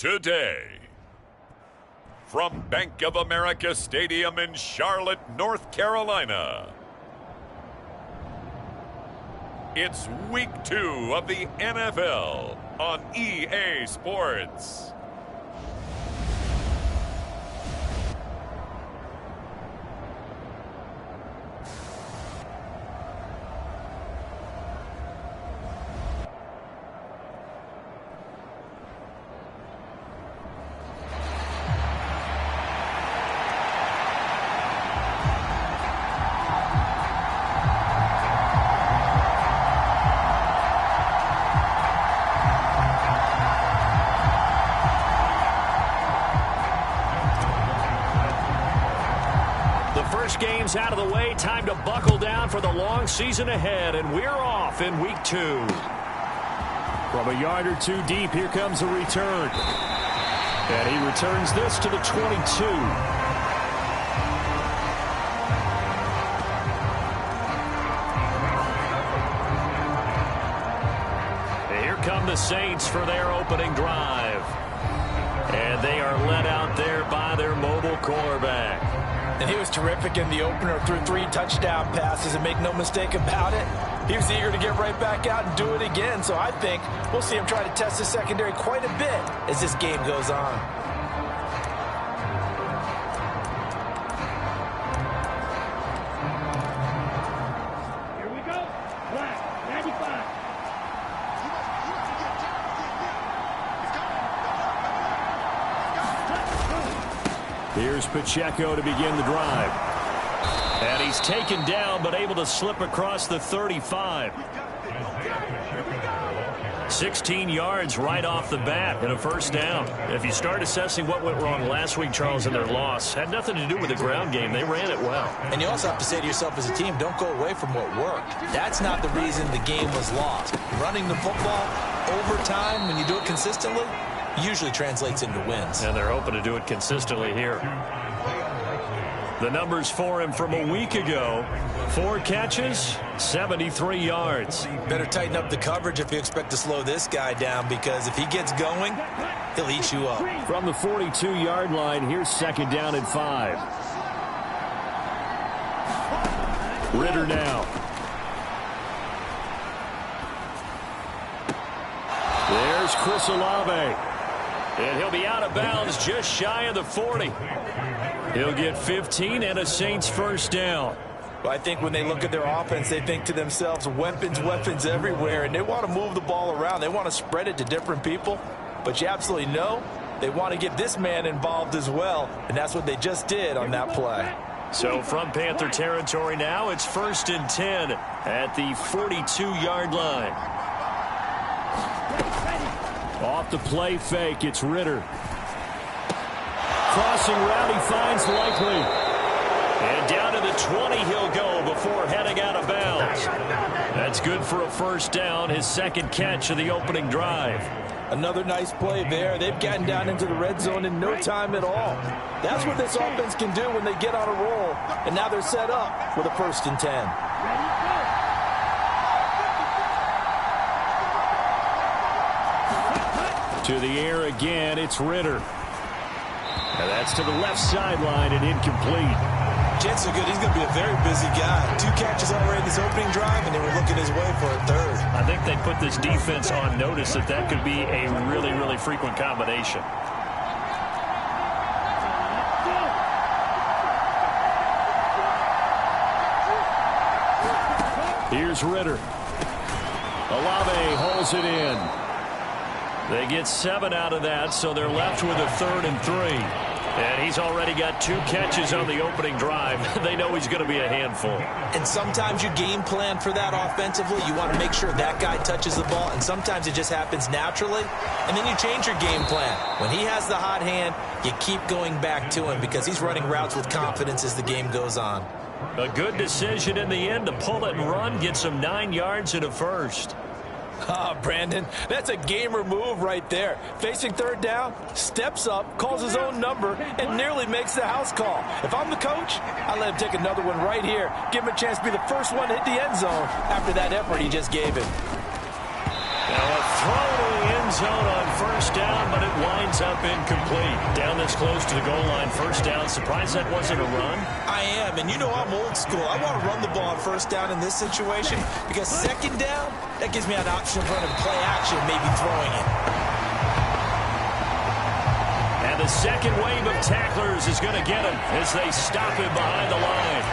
today. From Bank of America Stadium in Charlotte, North Carolina, it's Week 2 of the NFL on EA Sports. Game's out of the way. Time to buckle down for the long season ahead, and we're off in Week 2. From a yard or two deep, here comes a return. And he returns this to the 22. And here come the Saints for their opening drive. And they are led out there by their mobile quarterback. And he was terrific in the opener, threw 3 touchdown passes, and make no mistake about it, he was eager to get right back out and do it again. So I think we'll see him try to test the secondary quite a bit as this game goes on. Here we go. Black, 95. Here's Pacheco to begin the drive. And he's taken down, but able to slip across the 35. 16 yards right off the bat and a first down. If you start assessing what went wrong last week, Charles, in their loss, had nothing to do with the ground game. They ran it well. And you also have to say to yourself as a team, don't go away from what worked. That's not the reason the game was lost. Running the football over time, when you do it consistently, usually translates into wins. And they're hoping to do it consistently here. The numbers for him from a week ago: 4 catches, 73 yards. Better tighten up the coverage if you expect to slow this guy down, because if he gets going, he'll eat you up. From the 42-yard line, here's second down and 5. Ritter now. There's Chris Olave. And he'll be out of bounds just shy of the 40. He'll get 15 and a Saints first down. Well, I think when they look at their offense, they think to themselves, weapons, weapons everywhere, and they want to move the ball around. They want to spread it to different people, but you absolutely know they want to get this man involved as well, and that's what they just did on that play. So from Panther territory now, it's 1st and 10 at the 42-yard line. Off the play fake, it's Ritter. Crossing route, he finds Likely. And down to the 20 he'll go before heading out of bounds. That's good for a first down, his second catch of the opening drive. Another nice play there. They've gotten down into the red zone in no time at all. That's what this offense can do when they get on a roll. And now they're set up with a 1st and 10. To the air again, it's Ritter. And that's to the left sideline and incomplete. Jets are good. He's going to be a very busy guy. 2 catches already in this opening drive, and they were looking his way for a 3rd. I think they put this defense on notice that that could be a really, really frequent combination. Here's Ritter. Olave holds it in. They get 7 out of that, so they're left with a 3rd and 3. And he's already got 2 catches on the opening drive. They know he's going to be a handful. And sometimes you game plan for that offensively. You want to make sure that guy touches the ball, and sometimes it just happens naturally. And then you change your game plan. When he has the hot hand, you keep going back to him because he's running routes with confidence as the game goes on. A good decision in the end to pull it and run, gets him 9 yards and a first. Ah, Brandon, that's a gamer move right there. Facing 3rd down, steps up, calls his own number, and nearly makes the house call. If I'm the coach, I let him take another one right here. Give him a chance to be the first one to hit the end zone after that effort he just gave him. Now a throw to the end end zone on first down, but it winds up incomplete. Down this close to the goal line, first down. Surprised that wasn't a run? I am, and you know I'm old school. I want to run the ball on first down in this situation because second down, that gives me an option of running play action, maybe throwing it. And the second wave of tacklers is going to get him as they stop him behind the line.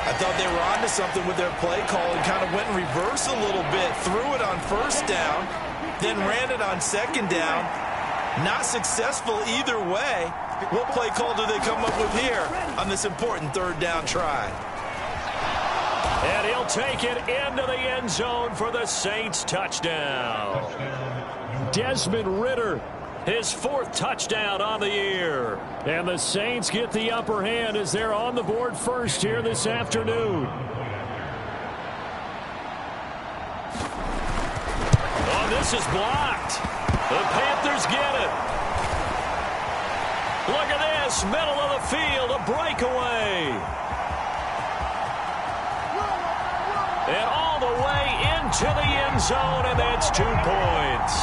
I thought they were onto something with their play call and kind of went in reverse a little bit. Threw it on first down, then ran it on second down. Not successful either way. What play call do they come up with here on this important third down try? And he'll take it into the end zone for the Saints touchdown. Desmond Ridder, his fourth touchdown on the year. And the Saints get the upper hand as they're on the board first here this afternoon. Oh, this is blocked. The Panthers get it. Look at this, middle of the field, a breakaway. And all the way into the end zone, and that's 2 points.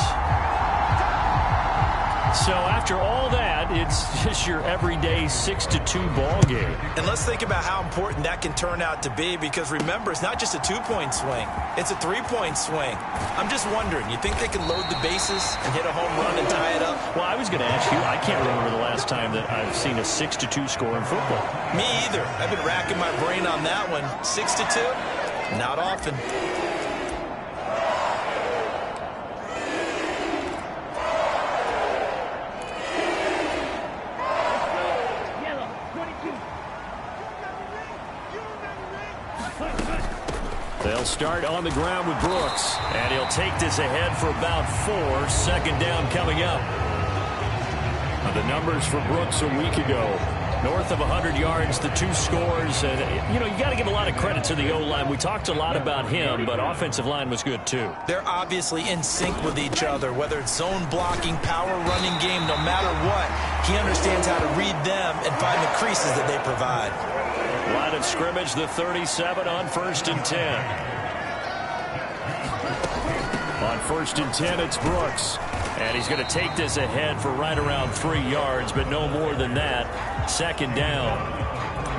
So after all that, it's just your everyday 6-2 ball game. And let's think about how important that can turn out to be, because remember, it's not just a 2-point swing. It's a 3-point swing. I'm just wondering, you think they can load the bases and hit a home run and tie it up? Well, I was going to ask you, I can't remember the last time that I've seen a 6-2 score in football. Me either. I've been racking my brain on that one. 6-2? Not often. They'll start on the ground with Brooks, and he'll take this ahead for about 4. Second down coming up. Now the numbers for Brooks a week ago. North of 100 yards, the 2 scores. And, you know, you got to give a lot of credit to the O-line. We talked a lot about him, but offensive line was good, too. They're obviously in sync with each other, whether it's zone blocking, power running game, no matter what. He understands how to read them and find the creases that they provide. Line of scrimmage, the 37 on 1st and 10. On 1st and 10, it's Brooks. And he's going to take this ahead for right around 3 yards, but no more than that. Second down.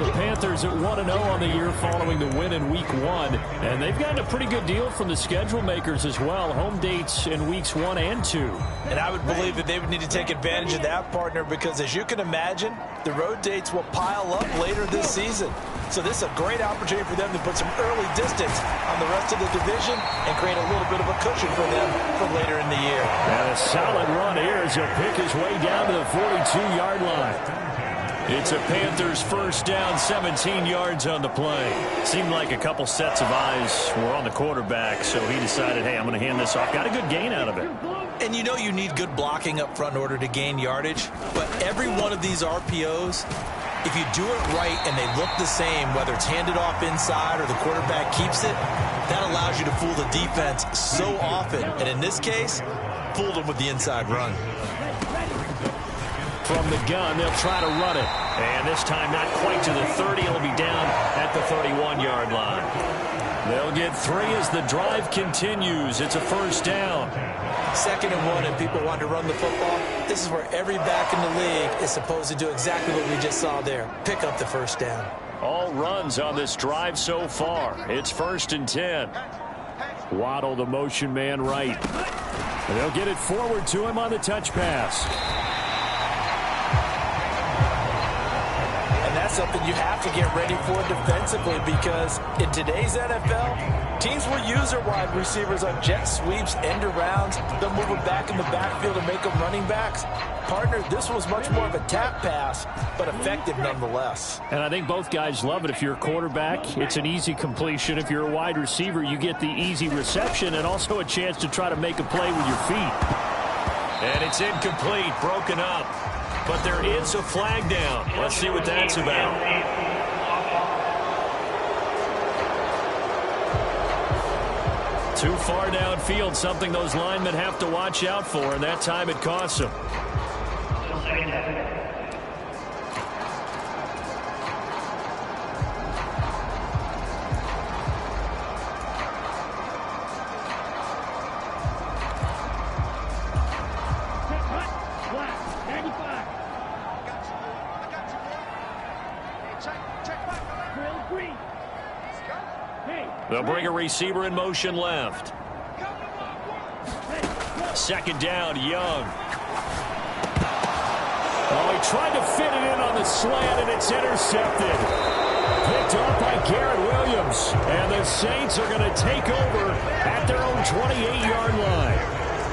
The Panthers at 1-0 on the year following the win in Week 1. And they've gotten a pretty good deal from the schedule makers as well. Home dates in Weeks 1 and 2. And I would believe that they would need to take advantage of that, partner, because as you can imagine, the road dates will pile up later this season. So this is a great opportunity for them to put some early distance on the rest of the division and create a little bit of a cushion for them for later in the year. And a solid run here as he'll pick his way down to the 42-yard line. It's a Panthers first down, 17 yards on the play. Seemed like a couple sets of eyes were on the quarterback, so he decided, hey, I'm going to hand this off. Got a good gain out of it. And you know you need good blocking up front in order to gain yardage, but every one of these RPOs, if you do it right and they look the same, whether it's handed off inside or the quarterback keeps it, that allows you to fool the defense so often. And in this case, fooled them with the inside run. From the gun, they'll try to run it. And this time not quite to the 30. It'll be down at the 31-yard line. They'll get 3 as the drive continues. It's a first down. 2nd and 1, and people want to run the football. This is where every back in the league is supposed to do exactly what we just saw there. Pick up the first down. All runs on this drive so far. It's 1st and 10. Waddle, the motion man right. And they'll get it forward to him on the touch pass. That's something you have to get ready for defensively, because in today's NFL, teams will use their wide receivers on jet sweeps, end arounds. They'll move them back in the backfield and make them running backs. Partner, this was much more of a tap pass, but effective nonetheless. And I think both guys love it. If you're a quarterback, it's an easy completion. If you're a wide receiver, you get the easy reception and also a chance to try to make a play with your feet. And it's incomplete, broken up. But there is a flag down. Let's see what that's about. Too far downfield, something those linemen have to watch out for, and that time it costs them. They'll bring a receiver in motion left. Second down, Young. Oh, he tried to fit it in on the slant, and it's intercepted. Picked off by Garrett Williams. And the Saints are going to take over at their own 28-yard line.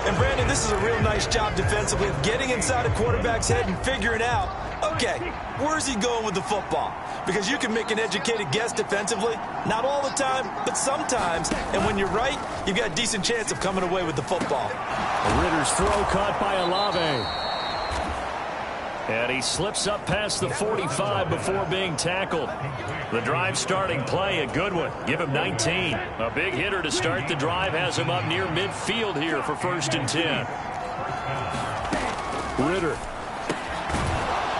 And, Brandon, this is a real nice job defensively of getting inside a quarterback's head and figuring out, okay, where's he going with the football? Because you can make an educated guess defensively. Not all the time, but sometimes. And when you're right, you've got a decent chance of coming away with the football. Ritter's throw caught by Olave. And he slips up past the 45 before being tackled. The drive starting play, a good one. Give him 19. A big hitter to start the drive has him up near midfield here for 1st and 10. Ritter.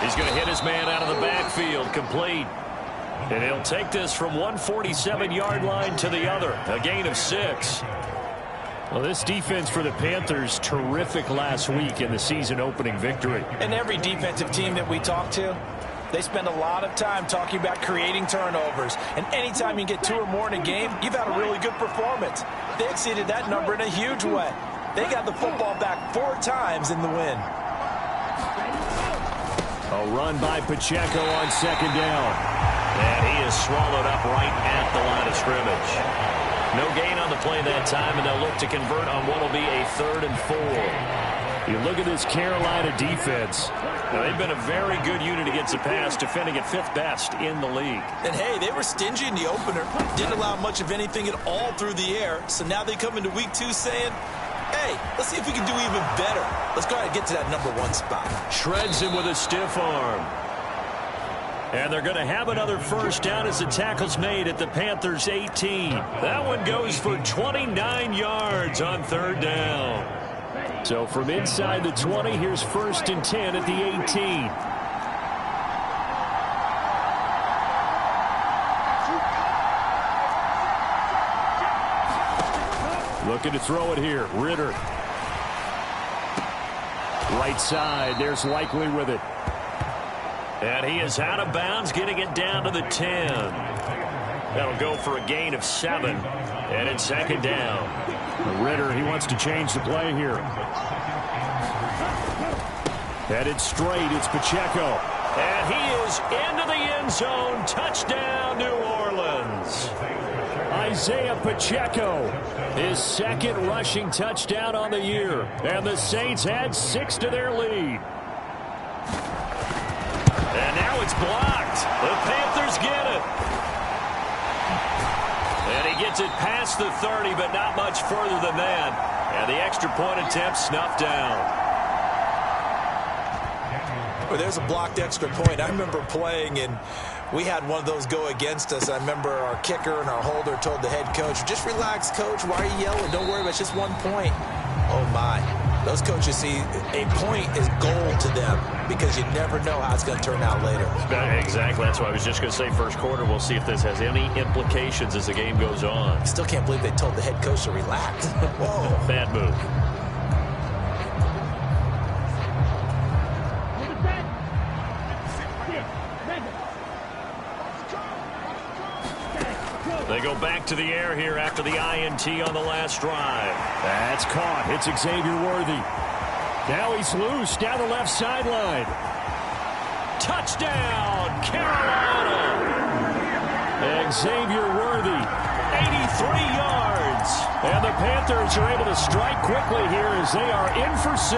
He's going to hit his man out of the backfield, complete. And he'll take this from 147-yard line to the other. A gain of 6. Well, this defense for the Panthers, terrific last week in the season-opening victory. And every defensive team that we talk to, they spend a lot of time talking about creating turnovers. And anytime you get 2 or more in a game, you've had a really good performance. They exceeded that number in a huge way. They got the football back 4 times in the win. A run by Pacheco on 2nd down. And he is swallowed up right at the line of scrimmage. No gain on the play that time, and they'll look to convert on what will be a 3rd and 4. You look at this Carolina defense. Now, they've been a very good unit against the pass, defending at 5th best in the league. And, hey, they were stingy in the opener. Didn't allow much of anything at all through the air. So now they come into week 2 saying, hey, let's see if we can do even better. Let's go ahead and get to that number 1 spot. Shreds him with a stiff arm. And they're going to have another 1st down as the tackle's made at the Panthers' 18. That one goes for 29 yards on 3rd down. So from inside the 20, here's 1st and 10 at the 18. Looking to throw it here. Ritter. Right side. There's Likely with it. And he is out of bounds, getting it down to the 10. That'll go for a gain of 7. And it's 2nd down. Ritter, he wants to change the play here. Headed straight, it's Pacheco. And he is into the end zone. Touchdown, New Orleans. Isaiah Pacheco, his 2nd rushing touchdown on the year. And the Saints add 6 to their lead. And now it's blocked. The Panthers get it. And he gets it past the 30, but not much further than that. And the extra point attempt snuffed down. Well, there's a blocked extra point. I remember playing, and we had one of those go against us. I remember our kicker and our holder told the head coach, just relax, coach. Why are you yelling? Don't worry about it. It's just 1 point. Oh, my. Those coaches see a point is gold to them because you never know how it's going to turn out later. Exactly. That's why I was just going to say 1st quarter. We'll see if this has any implications as the game goes on. I still can't believe they told the head coach to relax. Whoa. Bad move. They go back to the air here after the INT on the last drive. That's caught. It's Xavier Worthy. Now he's loose down the left sideline. Touchdown, Carolina. Xavier Worthy, 83 yards. And the Panthers are able to strike quickly here as they are in for 6.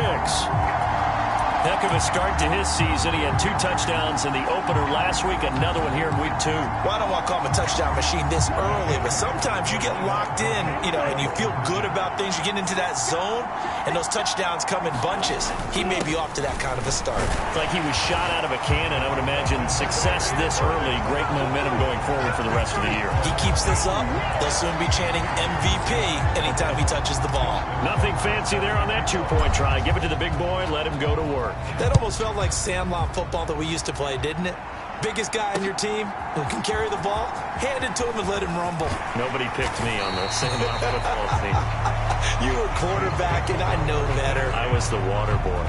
Heck of a start to his season. He had 2 touchdowns in the opener last week, another one here in week 2. Well, I don't want to call him a touchdown machine this early, but sometimes you get locked in, and you feel good about things. You get into that zone, and those touchdowns come in bunches. He may be off to that kind of a start. It's like he was shot out of a cannon. I would imagine success this early, great momentum going forward for the rest of the year. He keeps this up, they'll soon be chanting MVP anytime he touches the ball. Nothing fancy there on that 2-point try. Give it to the big boy, let him go to work. That almost felt like sandlot football that we used to play, didn't it? Biggest guy on your team who can carry the ball, hand it to him and let him rumble. Nobody picked me on the sandlot football team. You were quarterback, and I know better. I was the water boy.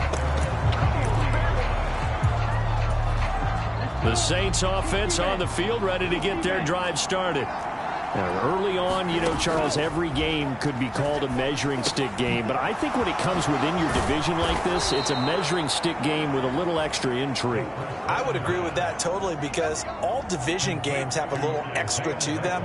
The Saints offense on the field, ready to get their drive started. Early on, you know, Charles, every game could be called a measuring stick game. But I think when it comes within your division like this, it's a measuring stick game with a little extra intrigue. I would agree with that totally, because all division games have a little extra to them.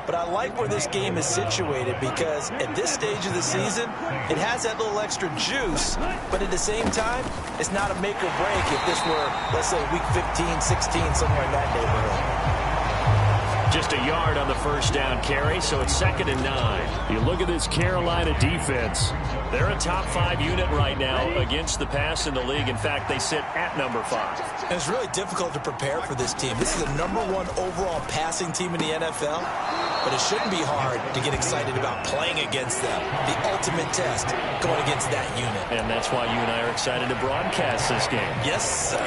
But I like where this game is situated, because at this stage of the season, it has that little extra juice. But at the same time, it's not a make or break if this were, let's say, week 15, 16, somewhere in that neighborhood. Just a yard on the first down carry, so it's 2nd and 9. You look at this Carolina defense. They're a top 5 unit right now against the pass in the league. In fact, they sit at number 5. And it's really difficult to prepare for this team. This is the number 1 overall passing team in the NFL. But it shouldn't be hard to get excited about playing against them. The ultimate test going against that unit. And that's why you and I are excited to broadcast this game. Yes, sir.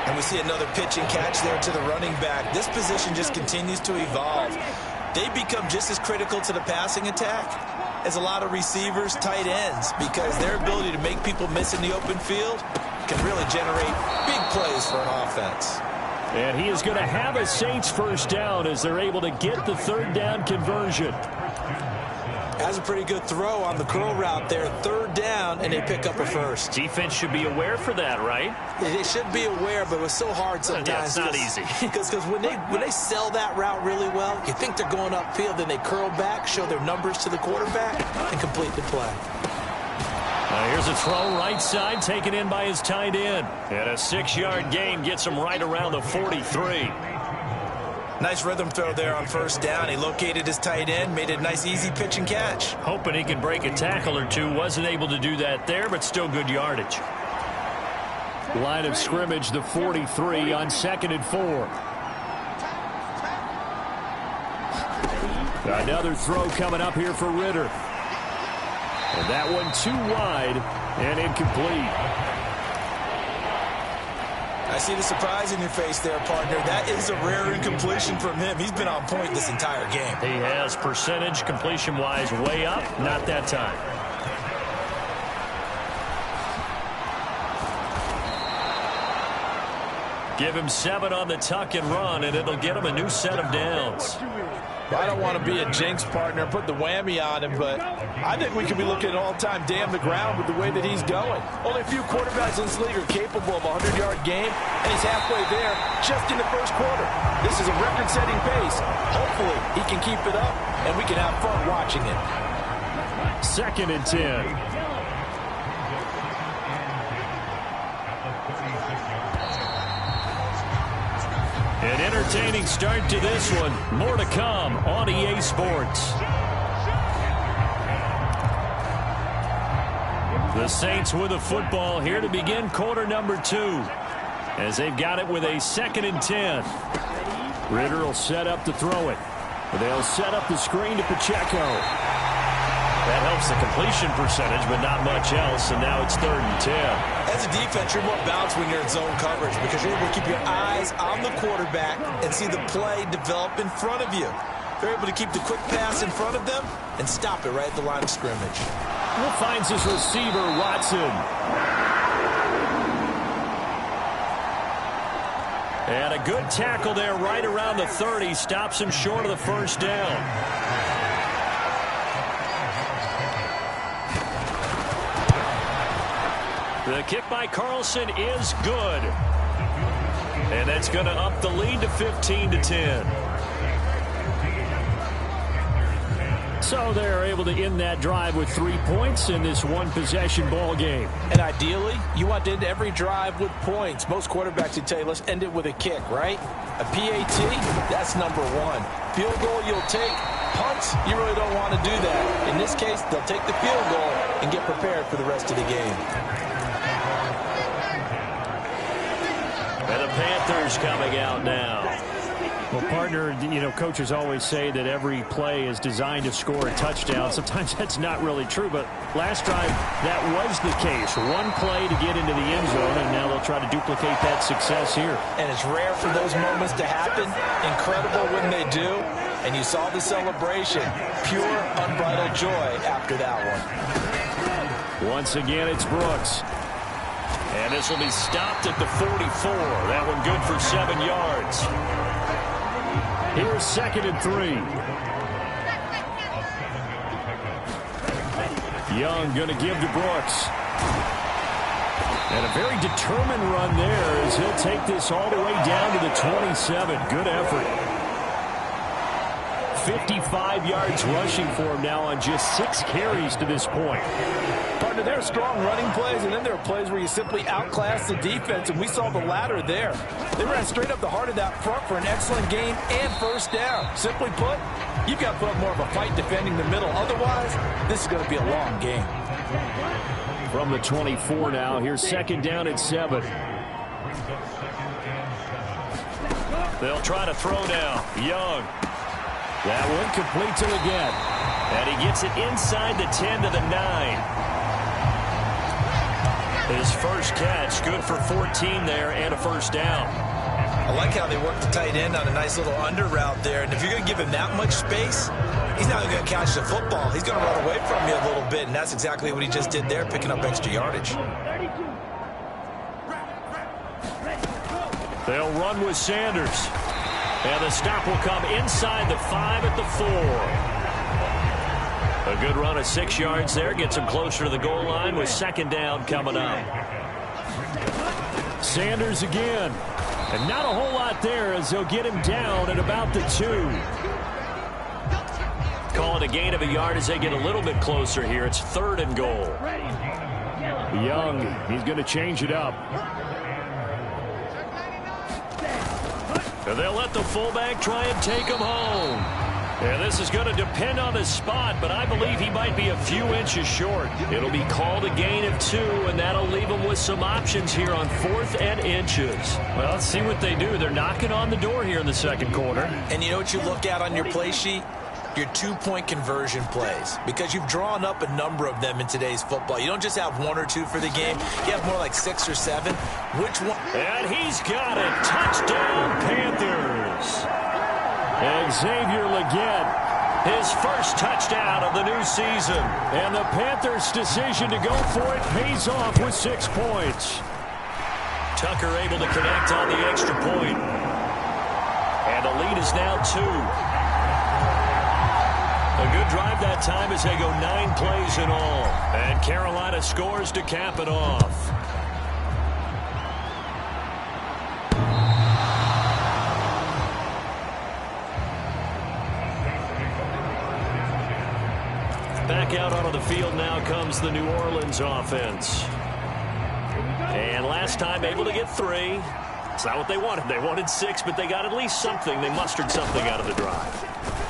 And we see another pitch and catch there to the running back. This position just continues to evolve. They become just as critical to the passing attack as a lot of receivers, tight ends, because their ability to make people miss in the open field can really generate big plays for an offense. And he is going to have a Saints first down as they're able to get the 3rd down conversion. Has a pretty good throw on the curl route there. 3rd down, and they pick up a first. Defense should be aware for that, right? They should be aware, but it was so hard sometimes. Yeah, it's not easy. Because when they sell that route really well, you think they're going upfield, then they curl back, show their numbers to the quarterback, and complete the play. Here's a throw right side, taken in by his tight end. And a 6-yard gain gets him right around the 43. Nice rhythm throw there on 1st down. He located his tight end, made a nice easy pitch and catch. Hoping he could break a tackle or two. Wasn't able to do that there, but still good yardage. Line of scrimmage, the 43 on 2nd and 4. Another throw coming up here for Ritter. And that one too wide and incomplete. I see the surprise in your face there, partner. That is a rare incompletion from him. He's been on point this entire game. He has percentage completion-wise way up. Not that time. Give him 7 on the tuck and run, and it'll get him a new set of downs. I don't want to be a jinx, partner, put the whammy on him, but I think we could be looking at all-time damn the ground with the way that he's going. Only a few quarterbacks in this league are capable of a 100-yard game, and he's halfway there just in the first quarter. This is a record-setting pace. Hopefully, he can keep it up, and we can have fun watching it. 2nd and 10. An entertaining start to this one. More to come on EA Sports. The Saints with a football here to begin quarter number 2. As they've got it with a 2nd and 10. Ritter will set up to throw it. They'll set up the screen to Pacheco. That helps the completion percentage, but not much else, and now it's 3rd and 10. As a defense, you're more balanced when you're in zone coverage because you're able to keep your eyes on the quarterback and see the play develop in front of you. They're able to keep the quick pass in front of them and stop it right at the line of scrimmage. Finds his receiver, Watson. And a good tackle there right around the 30. Stops him short of the first down. The kick by Carlson is good. And that's going to up the lead to 15-10. So they're able to end that drive with 3 points in this one-possession ball game. And ideally, you want to end every drive with points. Most quarterbacks would tell you, let's end it with a kick, right? A PAT, that's number 1. Field goal you'll take. Punts, you really don't want to do that. In this case, they'll take the field goal and get prepared for the rest of the game. And the Panthers coming out now. Well, partner, you know, coaches always say that every play is designed to score a touchdown. Sometimes that's not really true, but last drive, that was the case. One play to get into the end zone, and now they'll try to duplicate that success here. And it's rare for those moments to happen. Incredible when they do. And you saw the celebration. Pure, unbridled joy after that one. Once again, it's Brooks. And this will be stopped at the 44. That one good for 7 yards. Here's 2nd and 3. Young going to give to Brooks. And a very determined run there as he'll take this all the way down to the 27. Good effort. 55 yards rushing for him now on just 6 carries to this point. Partner, there are strong running plays, and then there are plays where you simply outclass the defense, and we saw the latter there. They ran straight up the heart of that front for an excellent gain and first down. Simply put, you've got to put up more of a fight defending the middle. Otherwise, this is going to be a long game. From the 24 now, here's second down at 7. They'll try to throw now. Young. That one completes it again. And he gets it inside the 10 to the 9. His first catch, good for 14 there and a first down. I like how they work the tight end on a nice little under route there. And if you're going to give him that much space, he's not going to catch the football. He's going to run away from you a little bit, and that's exactly what he just did there, picking up extra yardage. They'll run with Sanders. And the stop will come inside the 5 at the 4. A good run of 6 yards there. Gets him closer to the goal line with second down coming up. Sanders again. And not a whole lot there as they'll get him down at about the 2. Call it a gain of a yard as they get a little bit closer here. It's 3rd and goal. Young, he's going to change it up. And they'll let the fullback try and take him home. And this is going to depend on his spot, but I believe he might be a few inches short. It'll be called a gain of 2, and that'll leave him with some options here on 4th and inches. Well, let's see what they do. They're knocking on the door here in the second quarter. And you know what you look at on your play sheet? Your 2-point conversion plays, because you've drawn up a number of them in today's football. You don't just have 1 or 2 for the game. You have more like 6 or 7. Which one? And he's got it. Touchdown, Panthers. Xavier Legette, his first touchdown of the new season. And the Panthers' decision to go for it pays off with 6 points. Tucker able to connect on the extra point. And the lead is now 2. A good drive that time as they go 9 plays in all. And Carolina scores to cap it off. Back out onto the field now comes the New Orleans offense. And last time able to get 3. It's not what they wanted. They wanted 6, but they got at least something. They mustered something out of the drive.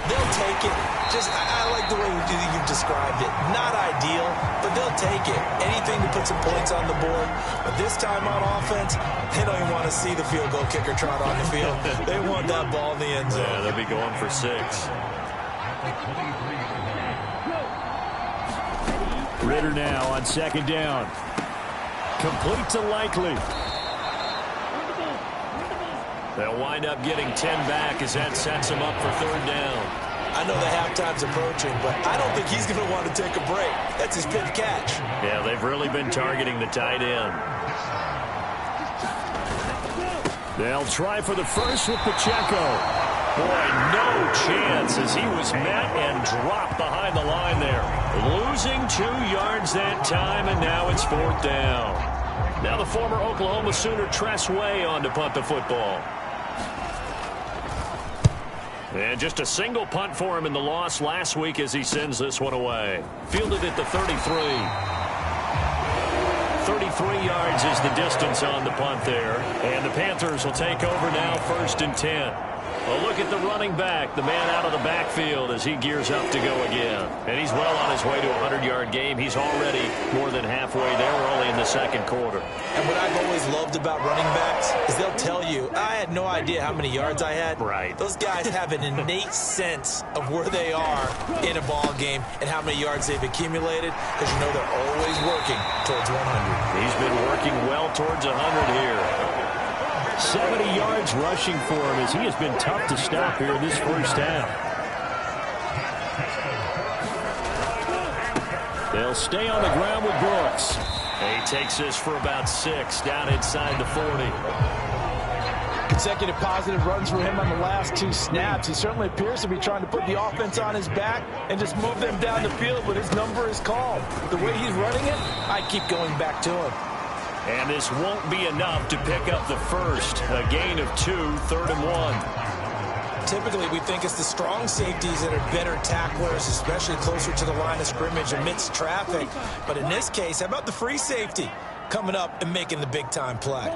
They'll take it. I like the way you've described it. Not ideal, but they'll take it. Anything to put some points on the board. But this time on offense, they don't even want to see the field goal kicker trot on the field. They want that ball in the end zone. Yeah, they'll be going for 6. Ritter now on second down. Complete to Likely. They'll wind up getting 10 back as that sets them up for 3rd down. I know the halftime's approaching, but I don't think he's going to want to take a break. That's his fifth catch. Yeah, they've really been targeting the tight end. They'll try for the first with Pacheco. Boy, no chance as he was met and dropped behind the line there. Losing 2 yards that time, and now it's 4th down. Now the former Oklahoma Sooner Tress Way on to punt the football. And just a single punt for him in the loss last week as he sends this one away. Fielded at the 33. 33 yards is the distance on the punt there. And the Panthers will take over now 1st and 10. A look at the running back, the man out of the backfield as he gears up to go again. And he's well on his way to a 100-yard game. He's already more than halfway there. We're only in the second quarter. And what I've always loved about running backs is they'll tell you, I had no idea how many yards I had. Right. Those guys have an innate sense of where they are in a ball game and how many yards they've accumulated, because you know they're always working towards 100. He's been working well towards 100 here. 70 yards rushing for him as he has been tough to stop here in this first half. They'll stay on the ground with Brooks. He takes this for about 6 down inside the 40. Consecutive positive runs for him on the last 2 snaps. He certainly appears to be trying to put the offense on his back and just move them down the field, but his number is called. The way he's running it, I keep going back to him. And this won't be enough to pick up the first. A gain of 2, 3rd and 1. Typically, we think it's the strong safeties that are better tacklers, especially closer to the line of scrimmage amidst traffic. But in this case, how about the free safety coming up and making the big-time play?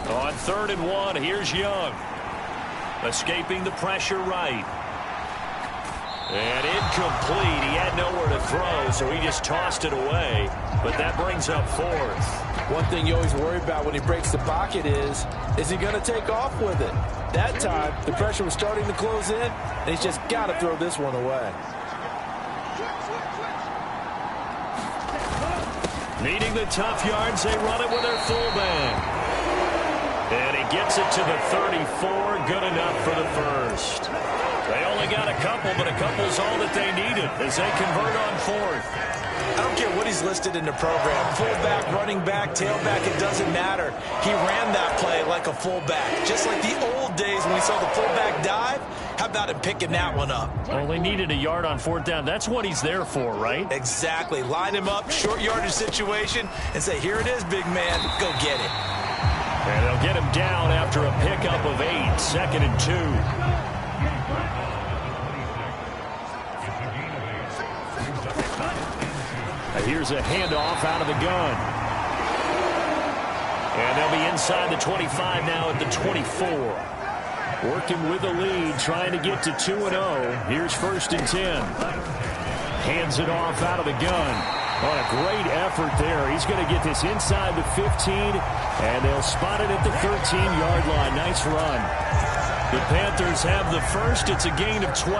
On 3rd and 1, here's Young. Escaping the pressure right. And incomplete. He had nowhere to throw, so he just tossed it away. But that brings up 4th. One thing you always worry about when he breaks the pocket is he going to take off with it? That time, the pressure was starting to close in, and he's just got to throw this one away. Needing the tough yards, they run it with their fullback. And he gets it to the 34, good enough for the first. They only got a couple, but a couple's all that they needed as they convert on 4th. I don't care what he's listed in the program. Fullback, running back, tailback, it doesn't matter. He ran that play like a fullback. Just like the old days when we saw the fullback dive. How about him picking that one up? Well, they needed a yard on 4th down. That's what he's there for, right? Exactly. Line him up, short yardage situation, and say, here it is, big man. Go get it. And they'll get him down after a pickup of 8, 2nd and 2. Here's a handoff out of the gun. And they'll be inside the 25 now at the 24. Working with the lead, trying to get to 2-0. Here's 1st and 10. Hands it off out of the gun. On a great effort there. He's going to get this inside the 15, and they'll spot it at the 13-yard line. Nice run. The Panthers have the first. It's a gain of 12.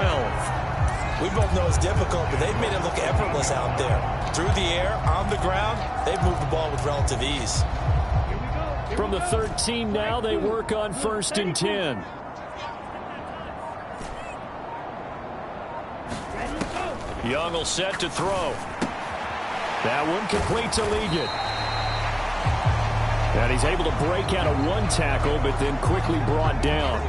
We both know it's difficult, but they've made it look effortless out there. Through the air, on the ground, they've moved the ball with relative ease. From the 13 now, they work on 1st and 10. Young will set to throw. That one complete to Ligon. And he's able to break out of 1 tackle, but then quickly brought down.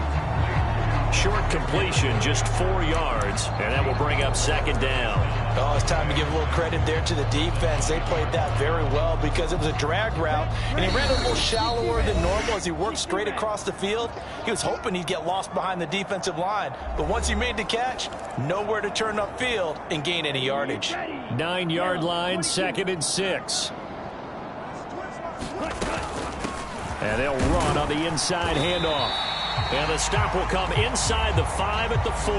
Short completion, just 4 yards, and that will bring up 2nd down. Oh, it's time to give a little credit there to the defense. They played that very well because it was a drag route, and he ran a little shallower than normal as he worked straight across the field. He was hoping he'd get lost behind the defensive line, but once he made the catch, nowhere to turn upfield and gain any yardage. 9-yard line, 2nd and 6. And they'll run on the inside handoff. And the stop will come inside the 5 at the 4.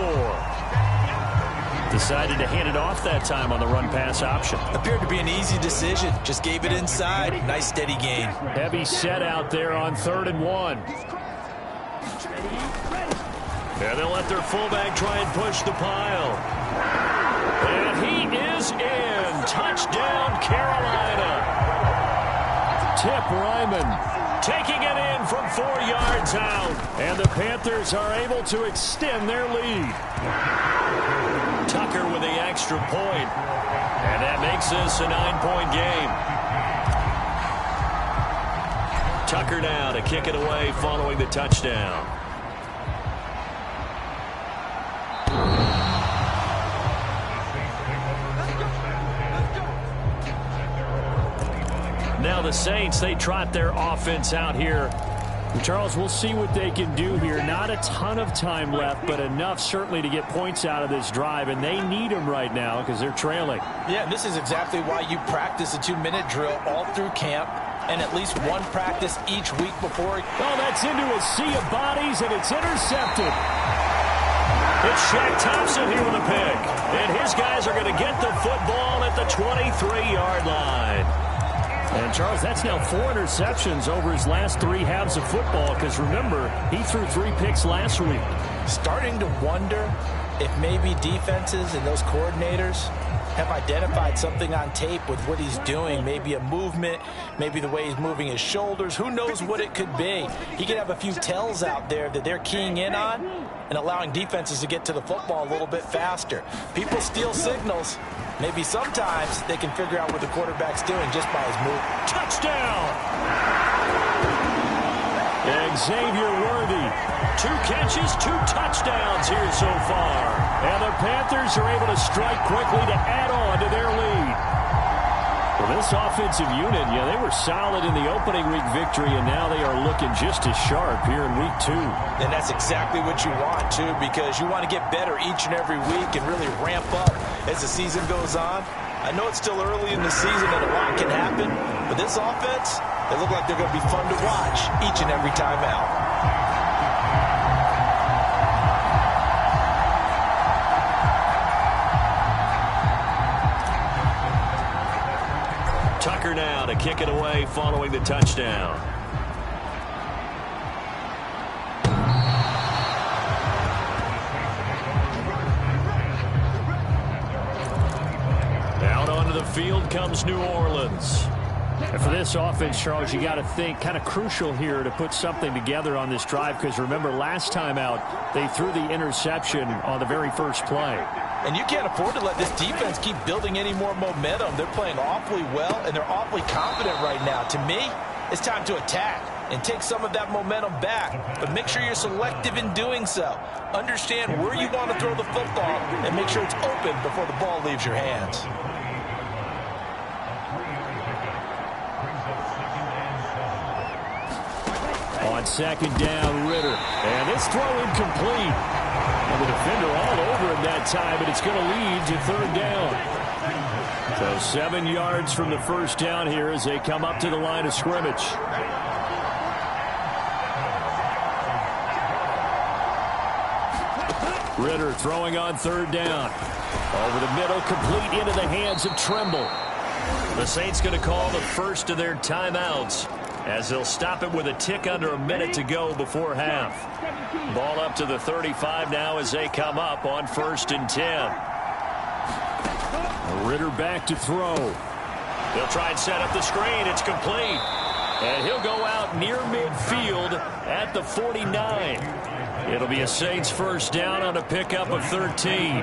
Decided to hand it off that time on the run-pass option. Appeared to be an easy decision. Just gave it inside. Nice steady gain. Heavy set out there on 3rd and 1. And they'll let their fullback try and push the pile. And he is in. Touchdown, Carolina. Tip Ryman taking it in from 4 yards out. And the Panthers are able to extend their lead. Tucker with the extra point. And that makes this a 9-point game. Tucker now to kick it away following the touchdown. Now the Saints, they trot their offense out here. Charles, we'll see what they can do here. Not a ton of time left, but enough certainly to get points out of this drive, and they need them right now because they're trailing. Yeah, this is exactly why you practice a 2-minute drill all through camp and at least one practice each week before. Oh, that's into a sea of bodies, and it's intercepted. It's Shaq Thompson here with a pick, and his guys are going to get the football at the 23-yard line. And, Charles, that's now 4 interceptions over his last 3 halves of football because, remember, he threw 3 picks last week. Starting to wonder if maybe defenses and those coordinators have identified something on tape with what he's doing. Maybe a movement, maybe the way he's moving his shoulders. Who knows what it could be? He could have a few tells out there that they're keying in on and allowing defenses to get to the football a little bit faster. People steal signals. Maybe sometimes they can figure out what the quarterback's doing just by his move. Touchdown! Xavier Worthy. 2 catches, 2 touchdowns here so far. And the Panthers are able to strike quickly to add on to their lead. Well, this offensive unit, they were solid in the opening week victory, and now they are looking just as sharp here in week 2. And that's exactly what you want, too, because you want to get better each and every week and really ramp up as the season goes on. I know it's still early in the season and a lot can happen, but this offense, they look like they're going to be fun to watch each and every time out. Tucker now to kick it away following the touchdown. Out onto the field comes New Orleans. And for this offense, Charles, you got to think kind of crucial here to put something together on this drive, because remember last time out they threw the interception on the very first play. And you can't afford to let this defense keep building any more momentum. They're playing awfully well, and they're awfully confident right now. To me, it's time to attack and take some of that momentum back. But make sure you're selective in doing so. Understand where you want to throw the football and make sure it's open before the ball leaves your hands. On second down, Ritter. And this throw incomplete. And the defender all over him that time, but it's going to lead to third down. So 7 yards from the first down here as they come up to the line of scrimmage. Ritter throwing on third down. Over the middle, complete into the hands of Tremble. The Saints going to call the first of their timeouts, as they'll stop it with a tick under a minute to go before half. Ball up to the 35 now as they come up on 1st and 10. Ritter back to throw. He'll try and set up the screen. It's complete. And he'll go out near midfield at the 49. It'll be a Saints first down on a pickup of 13.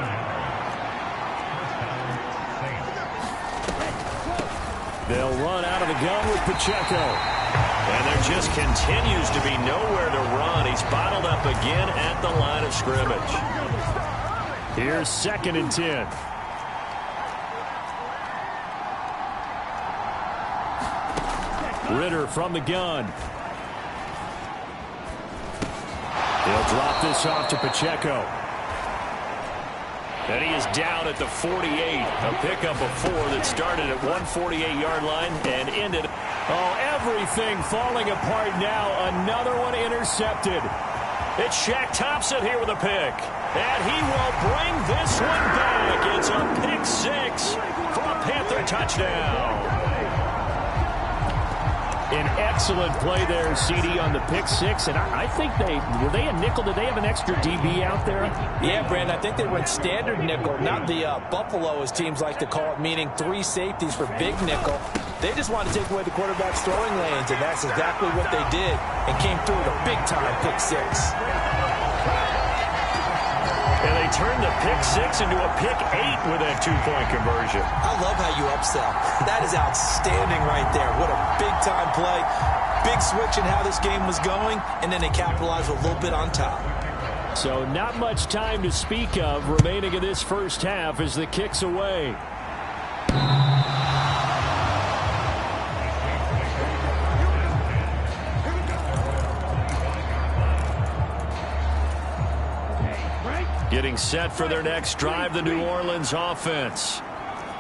They'll run out of the gun with Pacheco. And there just continues to be nowhere to run. He's bottled up again at the line of scrimmage. Here's 2nd and 10. Ritter from the gun. He'll drop this off to Pacheco. And he is down at the 48. A pickup of 4 that started at 148-yard line and ended. Oh, everything falling apart now. Another one intercepted. It's Shaq Thompson here with a pick. And he will bring this one back. It's a pick 6 for a Panther touchdown. An excellent play there, CD, on the pick 6. And I think were they a nickel? Did they have an extra DB out there? Yeah, Brandon, I think they went standard nickel, not the Buffalo, as teams like to call it, meaning 3 safeties for big nickel. They just wanted to take away the quarterback's throwing lanes, and that's exactly what they did, and came through with a big-time pick 6. And they turned the pick 6 into a pick 8 with that 2-point conversion. I love how you upsell. That is outstanding right there. What a big-time play. Big switch in how this game was going, and then they capitalized a little bit on top. So not much time to speak of remaining in this first half as the kick's away. Getting set for their next drive, the New Orleans offense.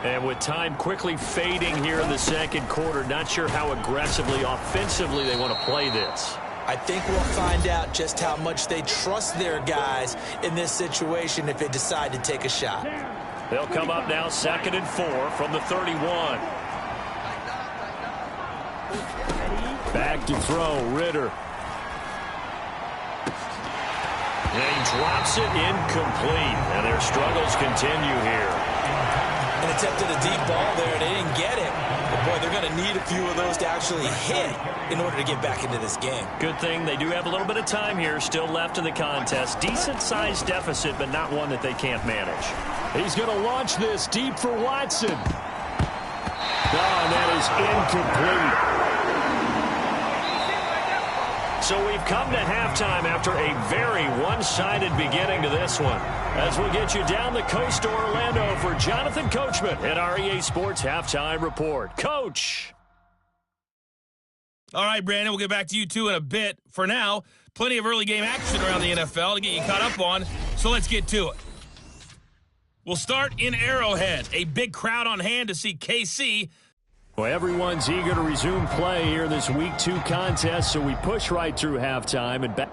And with time quickly fading here in the second quarter, not sure how aggressively, offensively they want to play this. I think we'll find out just how much they trust their guys in this situation if they decide to take a shot. They'll come up now 2nd and 4 from the 31. Back to throw, Ritter. And he drops it incomplete. And their struggles continue here. An attempt at a deep ball there, they didn't get it. But boy, they're going to need a few of those to actually hit in order to get back into this game. Good thing they do have a little bit of time here still left in the contest. Decent-sized deficit, but not one that they can't manage. He's going to launch this deep for Watson. Oh, and that is incomplete. So we've come to halftime after a very one-sided beginning to this one. As we'll get you down the coast to Orlando for Jonathan Coachman at our EA Sports Halftime Report. Coach. All right, Brandon, we'll get back to you, too, in a bit. For now, plenty of early game action around the NFL to get you caught up on, so let's get to it. We'll start in Arrowhead. A big crowd on hand to see KC. Well, everyone's eager to resume play here this Week 2 contest, so we push right through halftime and back.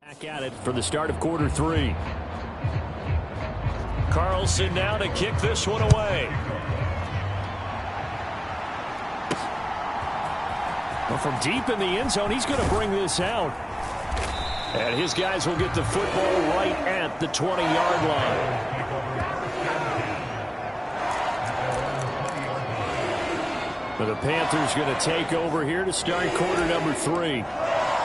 Back at it for the start of quarter 3. Carlson now to kick this one away. Well, from deep in the end zone, he's going to bring this out. And his guys will get the football right at the 20-yard line. But the Panthers going to take over here to start quarter number 3.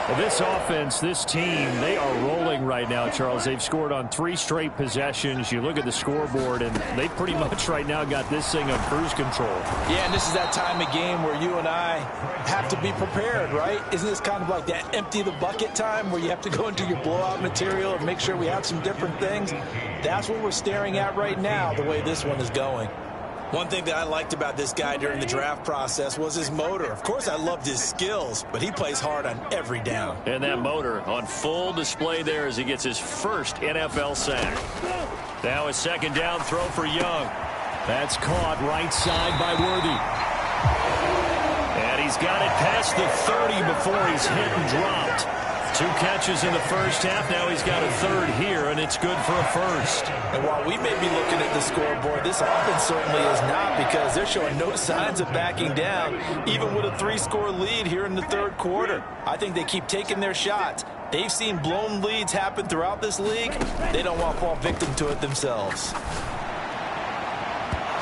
Well, this offense, this team, they are rolling right now, Charles. They've scored on 3 straight possessions. You look at the scoreboard, and they pretty much right now got this thing on cruise control. Yeah, and this is that time of game where you and I have to be prepared, right? Isn't this kind of like that empty the bucket time where you have to go into your blowout material and make sure we have some different things? That's what we're staring at right now, the way this one is going. One thing that I liked about this guy during the draft process was his motor. Of course, I loved his skills, but he plays hard on every down. And that motor on full display there as he gets his first NFL sack. Now a second down throw for Young. That's caught right side by Worthy. And he's got it past the 30 before he's hit and dropped. 2 catches in the first half. Now he's got a third here, and it's good for a first. And while we may be looking at the scoreboard, this offense certainly is not, because they're showing no signs of backing down, even with a 3-score lead here in the third quarter. I think they keep taking their shots. They've seen blown leads happen throughout this league. They don't want to fall victim to it themselves.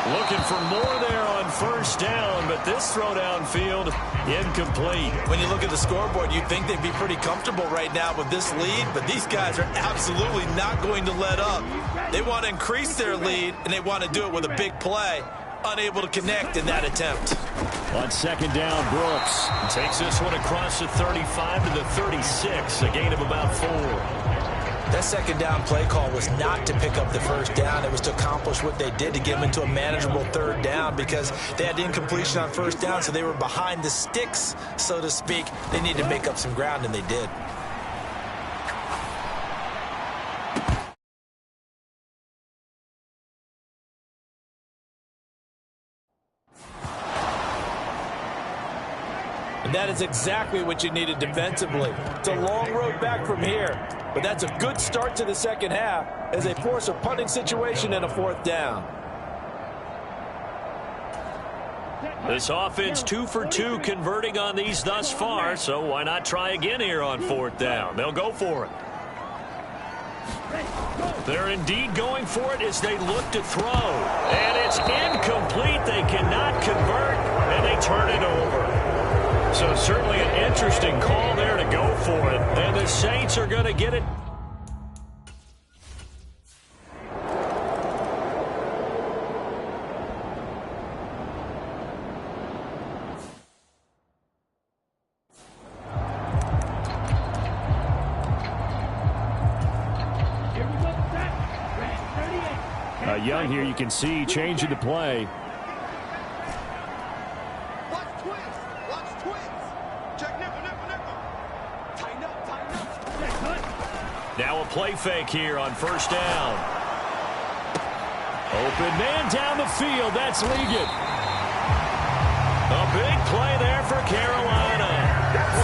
Looking for more there on first down, but this throw downfield incomplete. When you look at the scoreboard, you'd think they'd be pretty comfortable right now with this lead, but these guys are absolutely not going to let up. They want to increase their lead, and they want to do it with a big play. Unable to connect in that attempt. On second down, Brooks takes this one across the 35 to the 36, a gain of about 4. That second down play call was not to pick up the first down. It was to accomplish what they did to get them into a manageable third down because they had incompletion on first down, so they were behind the sticks, so to speak. They needed to make up some ground, and they did. And that is exactly what you needed defensively. It's a long road back from here, but that's a good start to the second half as they force a punting situation and a fourth down. This offense 2 for 2 converting on these thus far, so why not try again here on fourth down? They'll go for it. They're indeed going for it as they look to throw. And it's incomplete. They cannot convert, and they turn it over. So certainly an interesting call there to go for it. And the Saints are going to get it. Young here, you can see changing the play. Now a play fake here on first down. Open man down the field. That's Ligon. A big play there for Carolina.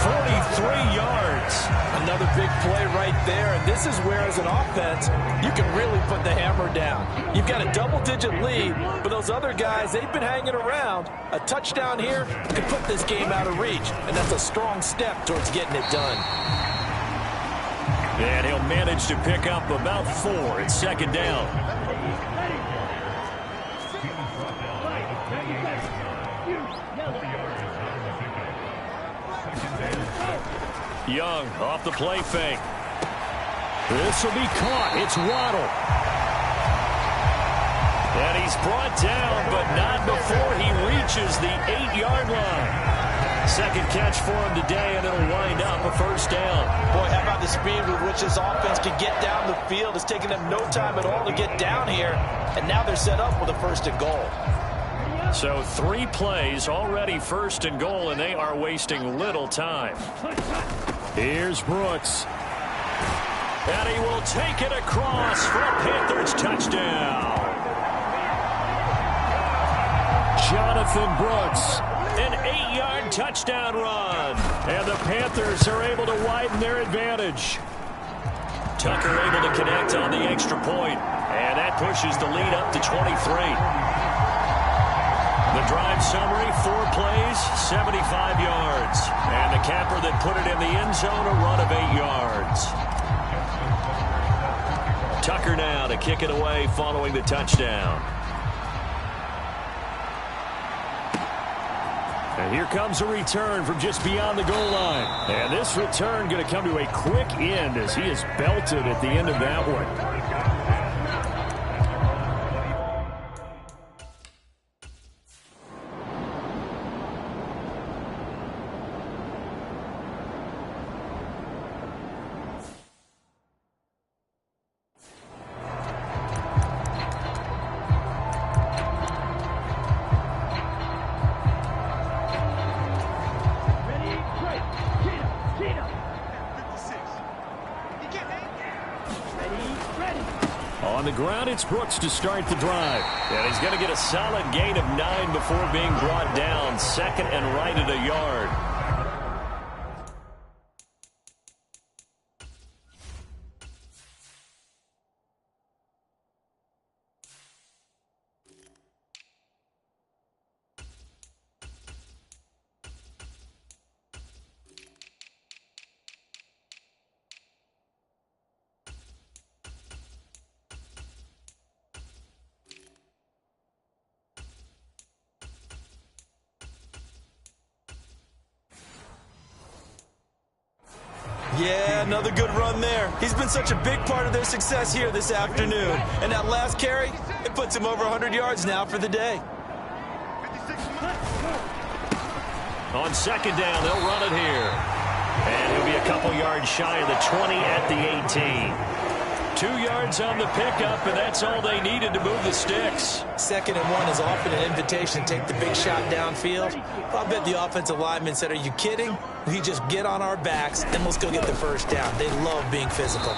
43 yards. Another big play right there, and this is where, as an offense, you can really put the hammer down. You've got a double-digit lead, but those other guys, they've been hanging around. A touchdown here could put this game out of reach, and that's a strong step towards getting it done. And he'll manage to pick up about 4 at second down. Young off the play fake. This will be caught. It's Waddle. And he's brought down, but not before he reaches the 8-yard line. Second catch for him today, and it'll wind up a first down. Boy, how about the speed with which this offense can get down the field? It's taken them no time at all to get down here, and now they're set up with a first and goal. So 3 plays, already first and goal, and they are wasting little time. Here's Brooks. And he will take it across for a Panthers touchdown. Jonathan Brooks. An 8-yard touchdown run. And the Panthers are able to widen their advantage. Tucker able to connect on the extra point. And that pushes the lead up to 23. The drive summary, 4 plays, 75 yards. And the capper that put it in the end zone, a run of 8 yards. Tucker now to kick it away following the touchdown. And here comes a return from just beyond the goal line. And this return going to come to a quick end as he is belted at the end of that one. On the ground, it's Brooks to start the drive. And he's going to get a solid gain of 9 before being brought down. Second and right at a yard. Yeah, another good run there. He's been such a big part of their success here this afternoon. And that last carry, it puts him over 100 yards now for the day. On second down, they'll run it here. And he'll be a couple yards shy of the 20 at the 18. 2 yards on the pickup, and that's all they needed to move the sticks. 2nd and 1 is often an invitation to take the big shot downfield. I bet the offensive lineman said, are you kidding? We just get on our backs, and let's go get the first down. They love being physical.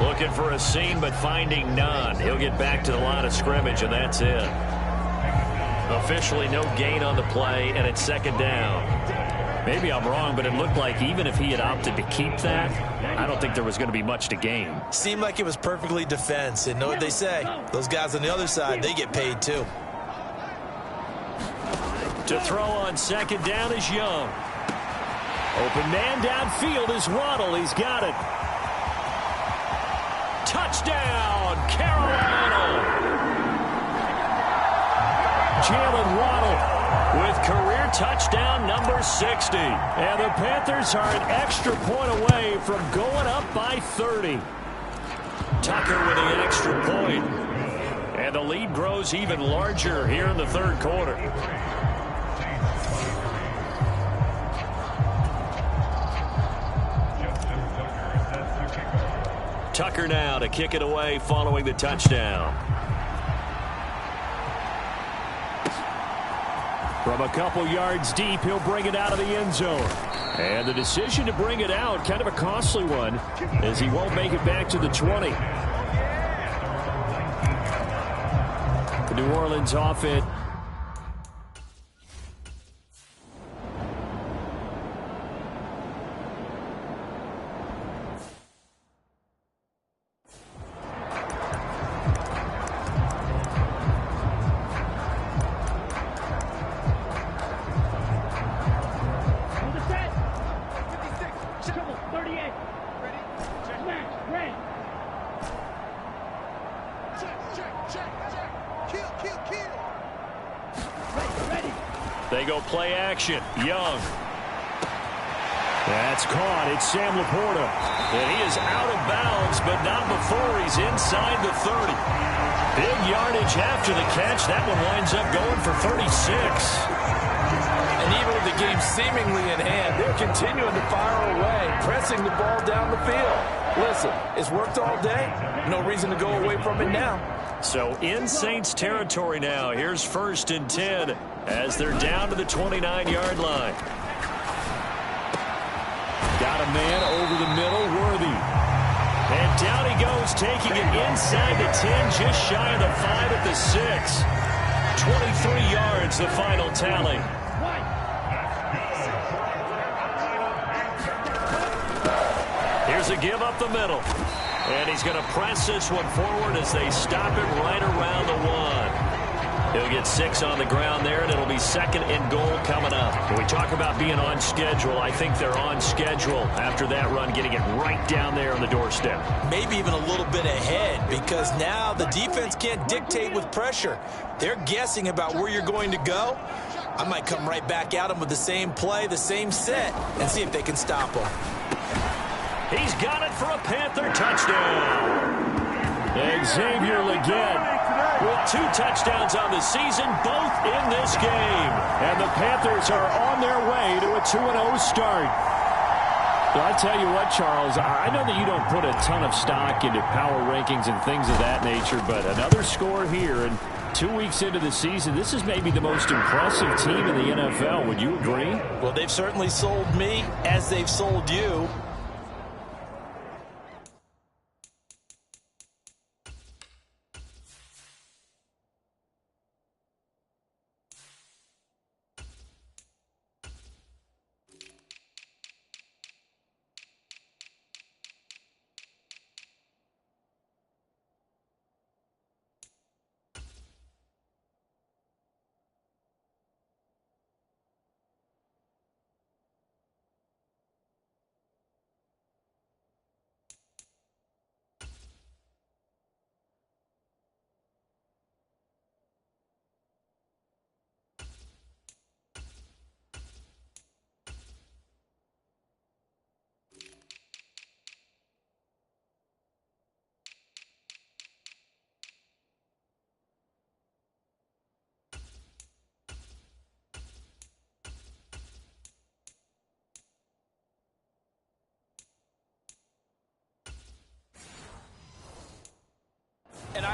Looking for a seam, but finding none. He'll get back to the line of scrimmage, and that's it. Officially no gain on the play, and it's 2nd down. Maybe I'm wrong, but it looked like even if he had opted to keep that, I don't think there was going to be much to gain. Seemed like it was perfectly defense. And know what they say? Those guys on the other side, they get paid too. To throw on 2nd down is Young. Open man downfield is Waddle. He's got it. Touchdown, Carolina. Jalen Waddle with career touchdown number 60. And the Panthers are an extra point away from going up by 30. Tucker with the extra point. And the lead grows even larger here in the 3rd quarter. Tucker now to kick it away following the touchdown. From a couple yards deep, he'll bring it out of the end zone. And the decision to bring it out, kind of a costly one, as he won't make it back to the 20. The New Orleans offense. They go play action. Young. That's caught. It's Sam Laporta. And he is out of bounds, but not before he's inside the 30. Big yardage after the catch. That one winds up going for 36. And even with the game seemingly in hand, they're continuing to fire away, pressing the ball down the field. Listen, it's worked all day. No reason to go away from it now. So in Saints territory now. Here's 1st and 10 as they're down to the 29-yard line. Got a man over the middle, Worthy. And down he goes, taking it inside the 10, just shy of the 5 at the 6. 23 yards, the final tally. Here's a give up the middle. And he's going to press this one forward as they stop him right around the 1. He'll get 6 on the ground there, and it'll be 2nd and goal coming up. When we talk about being on schedule, I think they're on schedule after that run, getting it right down there on the doorstep. Maybe even a little bit ahead, because now the defense can't dictate with pressure. They're guessing about where you're going to go. I might come right back at them with the same play, the same set, and see if they can stop them. He's got it for a Panther touchdown. Xavier Legette with 2 touchdowns on the season, both in this game. And the Panthers are on their way to a 2-0 start. Well, I tell you what, Charles, I know that you don't put a ton of stock into power rankings and things of that nature, but another score here, and 2 weeks into the season, this is maybe the most impressive team in the NFL. Would you agree? Well, they've certainly sold me as they've sold you.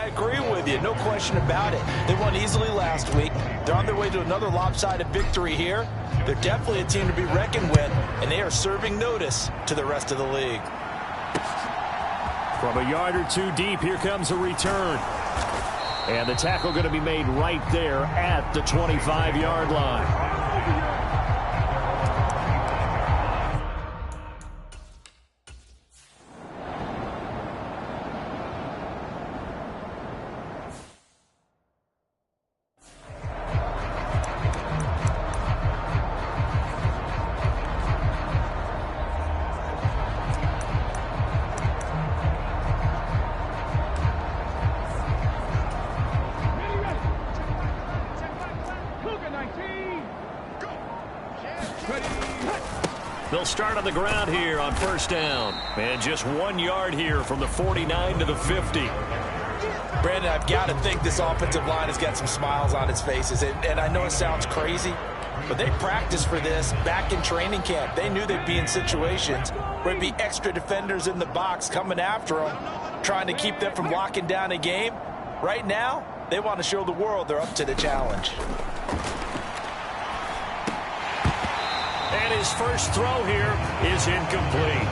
I agree with you. No question about it. They won easily last week. They're on their way to another lopsided victory here. They're definitely a team to be reckoned with, and they are serving notice to the rest of the league. From a yard or two deep, here comes a return. And the tackle going to be made right there at the 25-yard line. They'll start on the ground here on first down. And just 1 yard here from the 49 to the 50. Brandon, I've got to think this offensive line has got some smiles on its faces. And I know it sounds crazy, but they practiced for this back in training camp. They knew they'd be in situations where there'd be extra defenders in the box coming after them, trying to keep them from locking down a game. Right now, they want to show the world they're up to the challenge. And his first throw here is incomplete.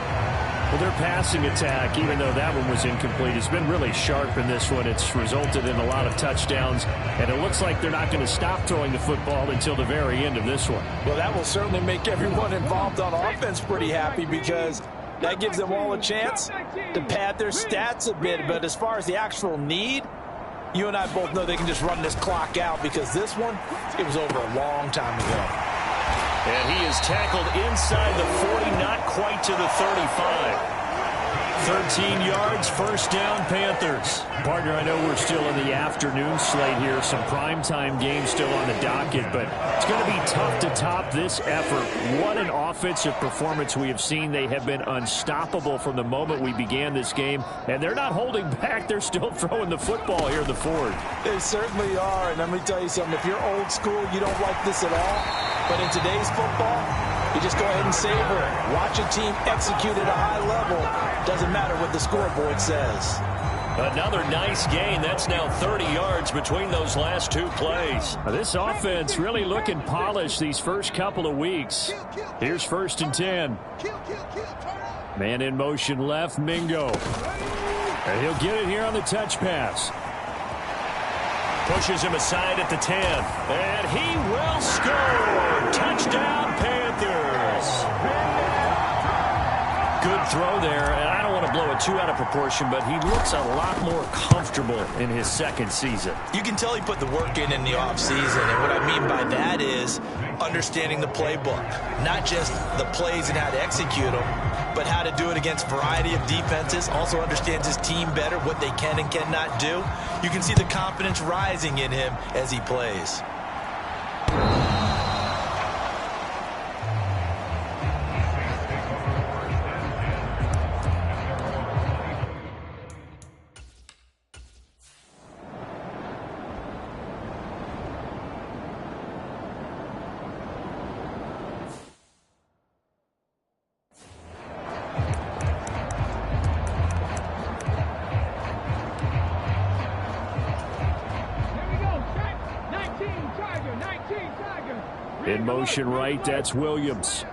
Well, their passing attack, even though that one was incomplete, has been really sharp in this one. It's resulted in a lot of touchdowns, and it looks like they're not going to stop throwing the football until the very end of this one. Well, that will certainly make everyone involved on offense pretty happy, because that gives them all a chance to pad their stats a bit. But as far as the actual need, you and I both know they can just run this clock out, because this one, it was over a long time ago. And he is tackled inside the 40, not quite to the 35. 13 yards, first down, Panthers. Partner, I know we're still in the afternoon slate here. Some primetime games still on the docket, but it's going to be tough to top this effort. What an offensive performance we have seen. They have been unstoppable from the moment we began this game, and they're not holding back. They're still throwing the football here in the fourth. They certainly are, and let me tell you something. If you're old school, you don't like this at all. But in today's football, you just go ahead and savor it. Watch a team execute at a high level. Doesn't matter what the scoreboard says. Another nice gain. That's now 30 yards between those last two plays. This offense really looking polished these first couple of weeks. Here's first and 10. Man in motion left, Mingo. And he'll get it here on the touch pass. Pushes him aside at the 10. And he will score. Touchdown, Panthers. Good throw there. And I don't want to blow it too out of proportion, but he looks a lot more comfortable in his second season. You can tell he put the work in the offseason. And what I mean by that is understanding the playbook. Not just the plays and how to execute them, but how to do it against a variety of defenses. Also understands his team better, what they can and cannot do. You can see the confidence rising in him as he plays. In motion right, that's Williams.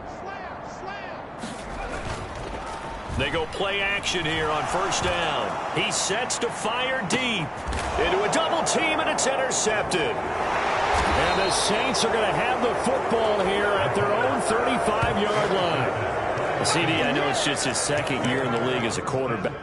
They go play action here on first down. He sets to fire deep into a double team, and it's intercepted. And the Saints are going to have the football here at their own 35-yard line. CD, I know it's just his second year in the league as a quarterback.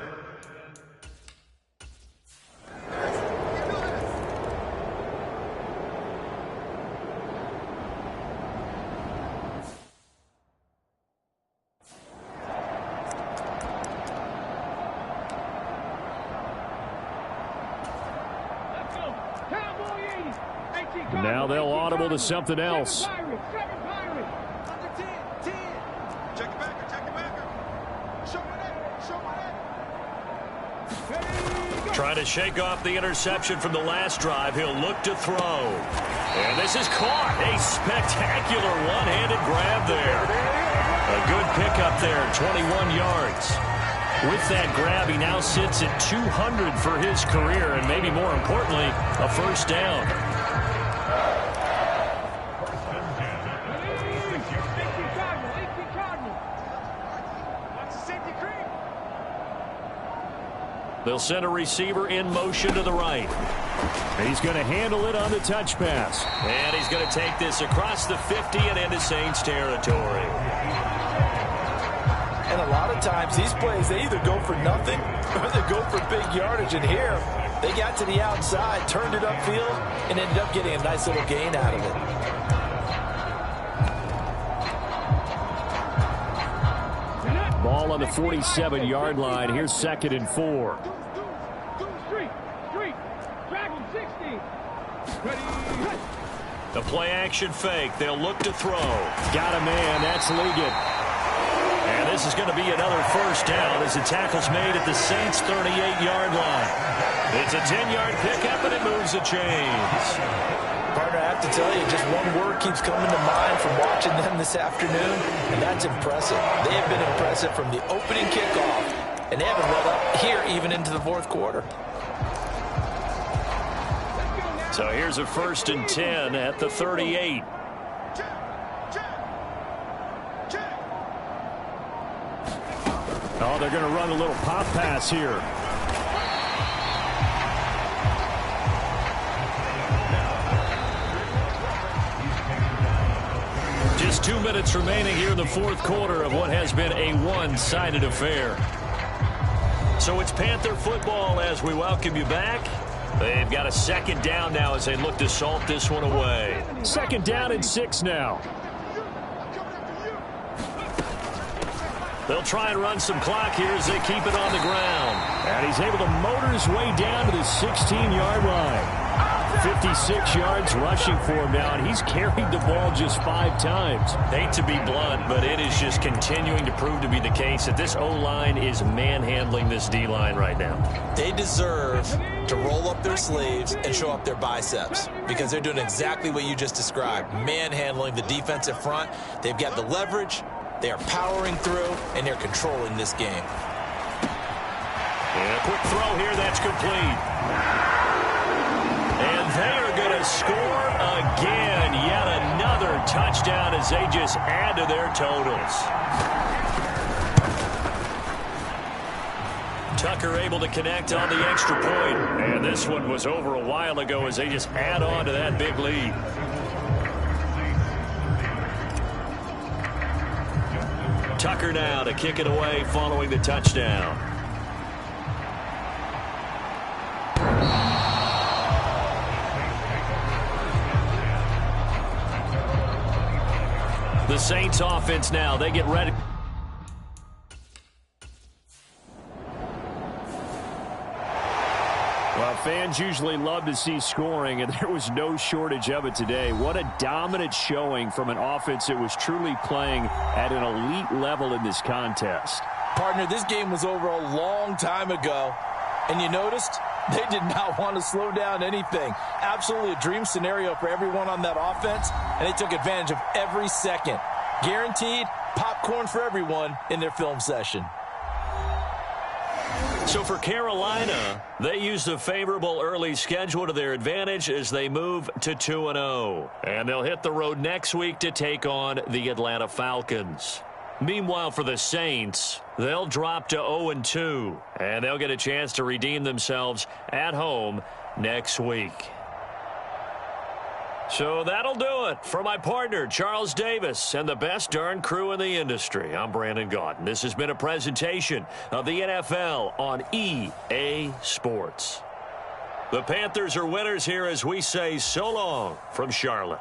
Now they'll audible to something else. Trying to shake off the interception from the last drive. He'll look to throw. And this is caught. A spectacular one-handed grab there. A good pickup there, 21 yards. With that grab, he now sits at 200 for his career, and maybe more importantly, a first down. They'll send a receiver in motion to the right. He's going to handle it on the touch pass. And he's going to take this across the 50 and into Saints territory. And a lot of times these plays, they either go for nothing or they go for big yardage. And here, they got to the outside, turned it upfield, and ended up getting a nice little gain out of it. Ball on the 47-yard line. Here's 2nd and 4. The play-action fake. They'll look to throw. Got a man. That's Ligon. And this is going to be another first down as the tackle's made at the Saints' 38-yard line. It's a 10-yard pickup, and it moves the chains. Partner, I have to tell you, just one word keeps coming to mind from watching them this afternoon, and that's impressive. They have been impressive from the opening kickoff, and they haven't let up here even into the fourth quarter. So here's a 1st and 10 at the 38. Oh, they're going to run a little pop pass here. Just 2 minutes remaining here in the fourth quarter of what has been a one-sided affair. So it's Panther football as we welcome you back. They've got a 2nd down now as they look to salt this one away. 2nd down and 6 now. They'll try and run some clock here as they keep it on the ground. And he's able to motor his way down to the 16-yard line. 56 yards rushing for him now, and he's carried the ball just 5 times. Hate to be blunt, but it is just continuing to prove to be the case that this O-line is manhandling this D-line right now. They deserve to roll up their sleeves and show up their biceps because they're doing exactly what you just described, manhandling the defensive front. They've got the leverage, they are powering through, and they're controlling this game. And a quick throw here, that's complete. And they are going to score again. Yet another touchdown as they just add to their totals. Tucker able to connect on the extra point. And this one was over a while ago as they just add on to that big lead. Tucker now to kick it away following the touchdown. The Saints offense now, they get ready. Well, fans usually love to see scoring, and there was no shortage of it today. What a dominant showing from an offense that was truly playing at an elite level in this contest. Partner, this game was over a long time ago, and you noticed they did not want to slow down anything. Absolutely a dream scenario for everyone on that offense, and they took advantage of every second. Guaranteed popcorn for everyone in their film session. So for Carolina, they used a favorable early schedule to their advantage as they move to 2-0. And they'll hit the road next week to take on the Atlanta Falcons. Meanwhile, for the Saints, they'll drop to 0-2. And they'll get a chance to redeem themselves at home next week. So that'll do it for my partner, Charles Davis, and the best darn crew in the industry. I'm Brandon Gaudin. This has been a presentation of the NFL on EA Sports. The Panthers are winners here as we say so long from Charlotte.